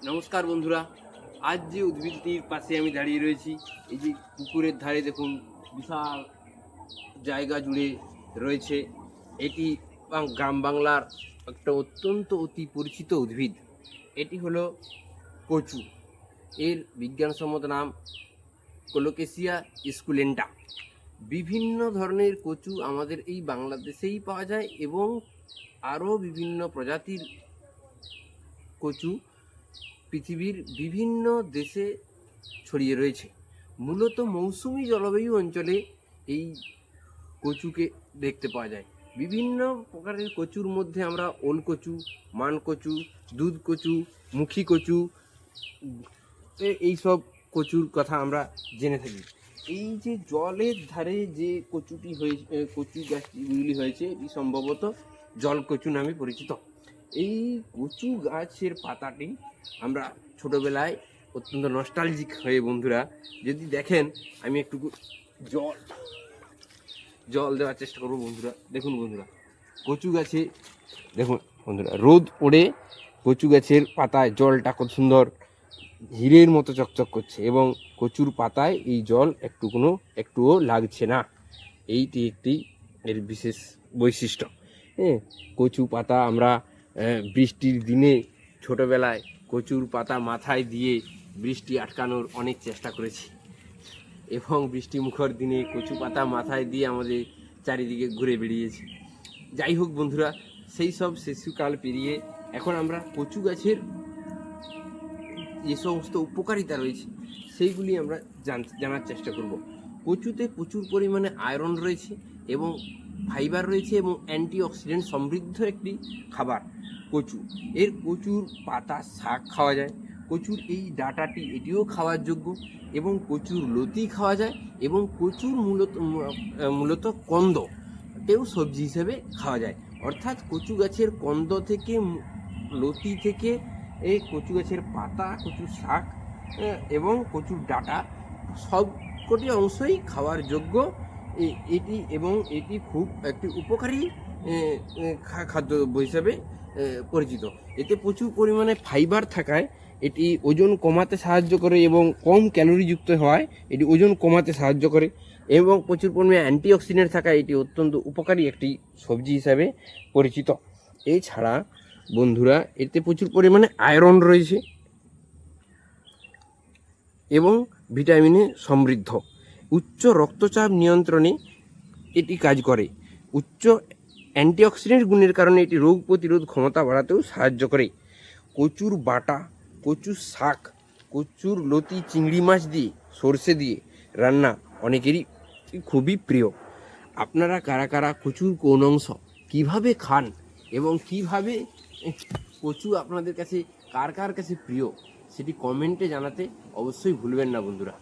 নমস্কার বন্ধুরা, আজ যে উদ্ভিদটির পাশে আমি দাঁড়িয়ে রয়েছি, এই যে পুকুরের ধারে দেখুন বিশাল জায়গা জুড়ে রয়েছে। এটি গ্রাম বাংলার একটা অত্যন্ত অতি পরিচিত উদ্ভিদ। এটি হলো কচু। এর বিজ্ঞানসম্মত নাম কোলোকেসিয়া স্কুলেন্টা। বিভিন্ন ধরনের কচু আমাদের এই বাংলাদেশেই পাওয়া যায় এবং আরও বিভিন্ন প্রজাতির কচু পৃথিবীর বিভিন্ন দেশে ছড়িয়ে রয়েছে। মূলত মৌসুমী জলবায়ু অঞ্চলে এই কচুকে দেখতে পাওয়া যায়। বিভিন্ন প্রকারের কচুর মধ্যে আমরা ওল কচু, মান কচু, দুধ কচু, মুখী কচু, এইসব কচুর কথা আমরা জেনে থাকি। এই যে জলের ধারে যে কচুটি হয়েছে, কচু গাছগুলি হয়েছে, এটি সম্ভবত জল কচু নামে পরিচিত। এই কচু গাছের পাতাটি আমরা ছোটোবেলায় অত্যন্ত নস্টালজিক হয়ে বন্ধুরা যদি দেখেন, আমি একটু জল দেওয়ার চেষ্টা করবো বন্ধুরা। দেখুন বন্ধুরা, কচু গাছে দেখুন বন্ধুরা, রোদ পড়ে কচু গাছের পাতায় জলটা কত সুন্দর হীরের মতো চকচক করছে এবং কচুর পাতায় এই জল একটুও লাগছে না। এইটি একটি এর বিশেষ বৈশিষ্ট্য। হ্যাঁ, কচু পাতা আমরা বৃষ্টির দিনে ছোটোবেলায় কচুর পাতা মাথায় দিয়ে বৃষ্টি আটকানোর অনেক চেষ্টা করেছি এবং বৃষ্টি মুখর দিনে কচু পাতা মাথায় দিয়ে আমাদের চারিদিকে ঘুরে বেরিয়েছি। যাই হোক বন্ধুরা, সেই সব শিশুকাল পেরিয়ে এখন আমরা কচু গাছের যে সমস্ত উপকারিতা রয়েছে সেইগুলি আমরা জানার চেষ্টা করব। কচুতে প্রচুর পরিমাণে আয়রন রয়েছে এবং ফাইবার রয়েছে এবং অ্যান্টিঅক্সিডেন্ট সমৃদ্ধ একটি খাবার কচু। এর কচুর পাতা শাক খাওয়া যায়, কচুর এই ডাঁটাটি এটিও খাওয়ার যোগ্য এবং কচুর লতি খাওয়া যায় এবং কচুর মূলত কন্দতেও সবজি হিসেবে খাওয়া যায়। অর্থাৎ কচু গাছের কন্দ থেকে, লতি থেকে, এই কচু গাছের পাতা, কচুর শাক এবং কচুর ডাঁটা সবকটি অংশই খাওয়ার যোগ্য এটি এবং এটি খুব একটি উপকারী খাদ্য হিসেবে পরিচিত। এতে প্রচুর পরিমাণে ফাইবার থাকায় এটি ওজন কমাতে সাহায্য করে এবং কম ক্যালোরিযুক্ত হওয়ায় এটি ওজন কমাতে সাহায্য করে এবং প্রচুর পরিমাণে অ্যান্টিঅক্সিডেন্ট থাকায় এটি অত্যন্ত উপকারী একটি সবজি হিসাবে পরিচিত। এছাড়া বন্ধুরা, এতে প্রচুর পরিমাণে আয়রন রয়েছে এবং ভিটামিনে সমৃদ্ধ। উচ্চ রক্তচাপ নিয়ন্ত্রণে এটি কাজ করে। উচ্চ অ্যান্টিঅক্সিডেন্ট গুণের কারণে এটি রোগ প্রতিরোধ ক্ষমতা বাড়াতেও সাহায্য করে। কচুর বাটা, কচুর শাক, কচুর লতি চিংড়ি মাছ দিয়ে, সর্ষে দিয়ে রান্না অনেকেরই খুবই প্রিয়। আপনারা কারা কারা কচুর কোন অংশ কীভাবে খান এবং কীভাবে কচু আপনাদের কাছে কার কাছে প্রিয় সেটি কমেন্টে জানাতে অবশ্যই ভুলবেন না বন্ধুরা।